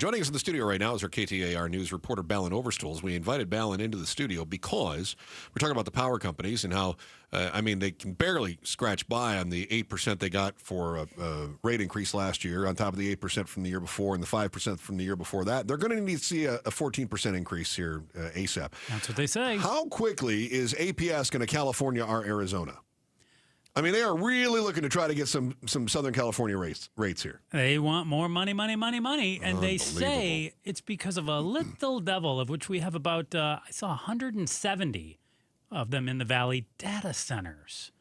Joining us in the studio right now is our KTAR News reporter, Balin Overstolz. We invited Balin into the studio because we're talking about the power companies and how, they can barely scratch by on the 8% they got for a rate increase last year, on top of the 8% from the year before and the 5% from the year before that. They're going to need to see a 14% increase here ASAP. That's what they say. How quickly is APS going to California our Arizona? They are really looking to try to get some Southern California rates here. They want more money. And they say it's because of a little devil, of which we have about, I saw 170 of them in the Valley, data centers.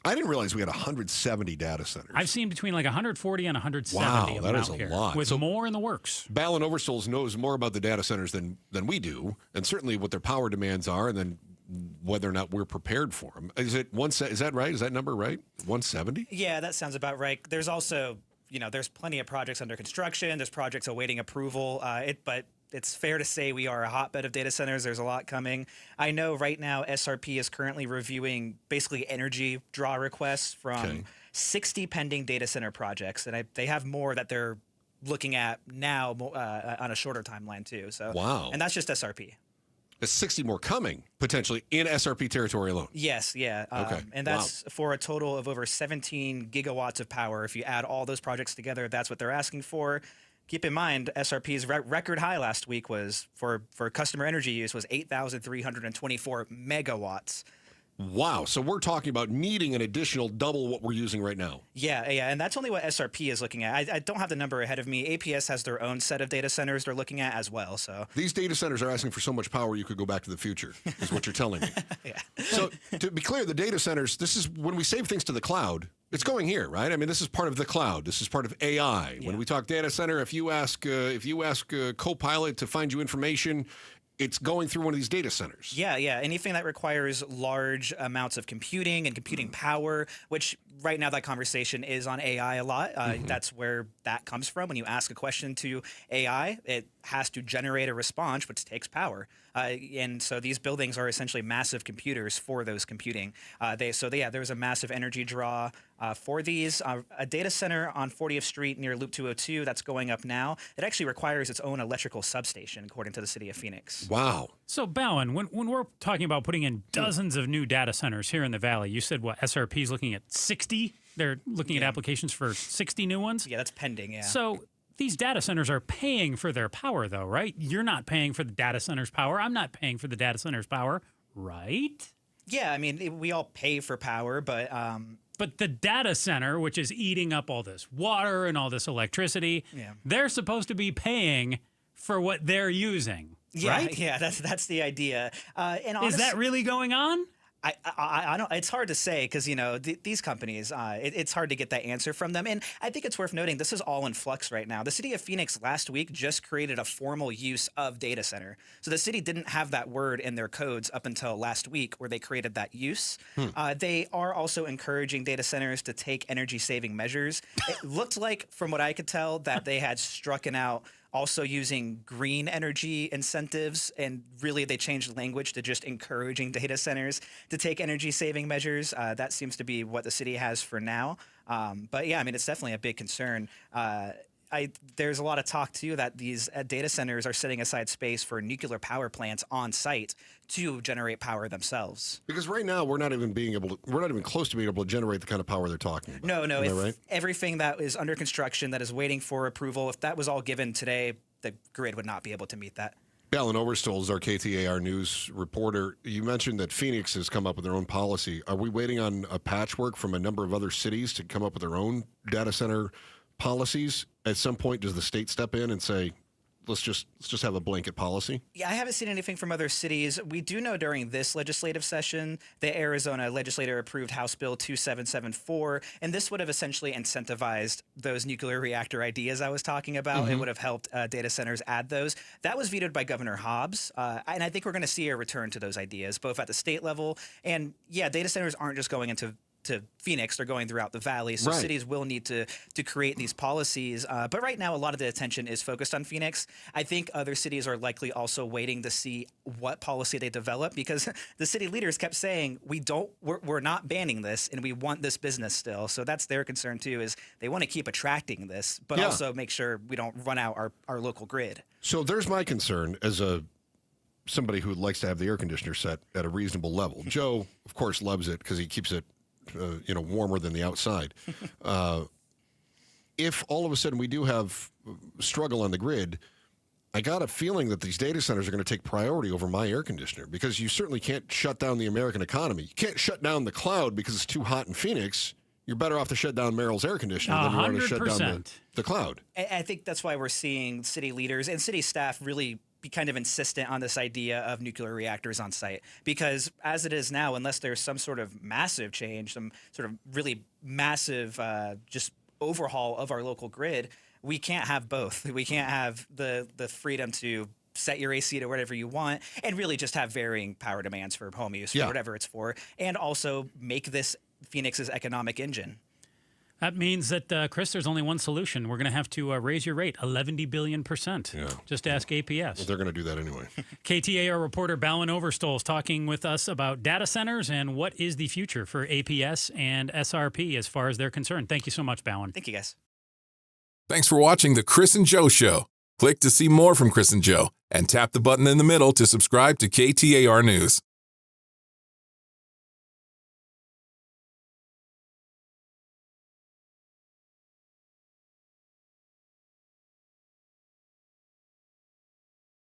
I didn't realize we had 170 data centers. I've seen between like 140 and 170 wow, of that them is out a here, lot. with so, more in the works. Balin Overstolz knows more about the data centers than we do, and certainly what their power demands are, and then whether or not we're prepared for them. Is that right? Is that number right? 170? Yeah, that sounds about right. There's also, there's plenty of projects under construction. There's projects awaiting approval. But it's fair to say we are a hotbed of data centers. There's a lot coming. I know right now SRP is currently reviewing basically energy draw requests from 60 pending data center projects, and they have more that they're looking at now on a shorter timeline too. So wow, and that's just SRP. There's 60 more coming, potentially, in SRP territory alone. Yes, yeah. Okay. And that's for a total of over 17 gigawatts of power. If you add all those projects together, that's what they're asking for. Keep in mind, SRP's record high last week was, for customer energy use, was 8,324 megawatts. Wow. So we're talking about needing an additional double what we're using right now. Yeah. And that's only what SRP is looking at. I don't have the number ahead of me. APS has their own set of data centers they're looking at as well. So these data centers are asking for so much power you could go back to the future, is what you're telling me. Yeah. So to be clear, the data centers, this is when we save things to the cloud, it's going here, right? This is part of the cloud. This is part of AI. When we talk data center, if you ask Copilot to find you information, it's going through one of these data centers. Yeah. Anything that requires large amounts of computing and computing power, which right now that conversation is on AI a lot. That's where that comes from. When you ask a question to AI, it has to generate a response, which takes power. And so these buildings are essentially massive computers for those computing. There's a massive energy draw for these. A data center on 40th Street near Loop 202 that's going up now, it actually requires its own electrical substation, according to the city of Phoenix. Wow. So, Balin, when we're talking about putting in dozens of new data centers here in the Valley, you said, what, SRP is looking at 60? They're looking at applications for 60 new ones? Yeah, that's pending, yeah. So these data centers are paying for their power, though, right? You're not paying for the data center's power. I'm not paying for the data center's power, right? Yeah, we all pay for power, but... But the data center, which is eating up all this water and all this electricity, they're supposed to be paying for what they're using, right? Yeah, that's the idea. Is that really going on? I don't. It's hard to say because these companies. It's hard to get that answer from them, and I think it's worth noting this is all in flux right now. The city of Phoenix last week just created a formal use of data center, so the city didn't have that word in their codes up until last week, where they created that use. They are also encouraging data centers to take energy saving measures. It looked like, from what I could tell, that they had struck out also using green energy incentives, and really they changed language to just encouraging data centers to take energy saving measures. That seems to be what the city has for now. But yeah, it's definitely a big concern. There's a lot of talk too that these data centers are setting aside space for nuclear power plants on site to generate power themselves. Because right now we're not even close to being able to generate the kind of power they're talking about. No. Right? Everything that is under construction that is waiting for approval, if that was all given today, the grid would not be able to meet that. Balin Overstolz, our KTAR News reporter. You mentioned that Phoenix has come up with their own policy. Are we waiting on a patchwork from a number of other cities to come up with their own data center policies? At some point, does the state step in and say, let's just have a blanket policy? Yeah, I haven't seen anything from other cities. We do know during this legislative session, the Arizona legislator approved House Bill 2774, and this would have essentially incentivized those nuclear reactor ideas I was talking about. It would have helped data centers add those. That was vetoed by Governor Hobbs, and I think we're going to see a return to those ideas, both at the state level and, data centers aren't just going into to Phoenix, they're going throughout the valley. So Right. cities will need to create these policies. But right now, a lot of the attention is focused on Phoenix. I think other cities are likely also waiting to see what policy they develop, because the city leaders kept saying, we're not banning this and we want this business still. So that's their concern too, is they want to keep attracting this, but Yeah. also make sure we don't run out our local grid. So there's my concern as somebody who likes to have the air conditioner set at a reasonable level. Joe, of course, loves it because he keeps it warmer than the outside. If all of a sudden we do have struggle on the grid, I got a feeling that these data centers are going to take priority over my air conditioner, because you certainly can't shut down the American economy. You can't shut down the cloud because it's too hot in Phoenix. You're better off to shut down Merrill's air conditioner than you want to shut down 100%. the cloud. I think that's why we're seeing city leaders and city staff really be kind of insistent on this idea of nuclear reactors on site, because as it is now, unless there's some sort of massive change, some sort of really massive just overhaul of our local grid, we can't have both. We can't have the freedom to set your AC to whatever you want and really just have varying power demands for home use, for whatever it's for, and also make this Phoenix's economic engine. That means that, Chris, there's only one solution. We're going to have to raise your rate 11 billion %. Yeah. Just ask APS. Well, they're going to do that anyway. KTAR reporter Balin Overstolz talking with us about data centers and what is the future for APS and SRP as far as they're concerned. Thank you so much, Balin. Thank you, guys. Thanks for watching The Chris and Joe Show. Click to see more from Chris and Joe and tap the button in the middle to subscribe to KTAR News.